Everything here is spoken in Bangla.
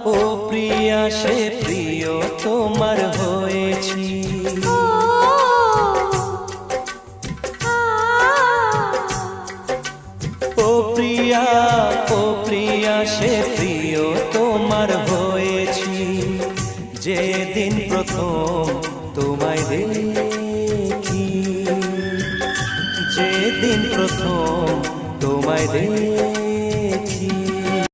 ও প্রিয়া সে প্রিয় তোমার হয়েছি। ও প্রিয়া সে প্রিয় তোমার হয়েছি। যেদিন প্রথম তোমায় দেখি, যেদিন প্রথম তোমায় দেখি,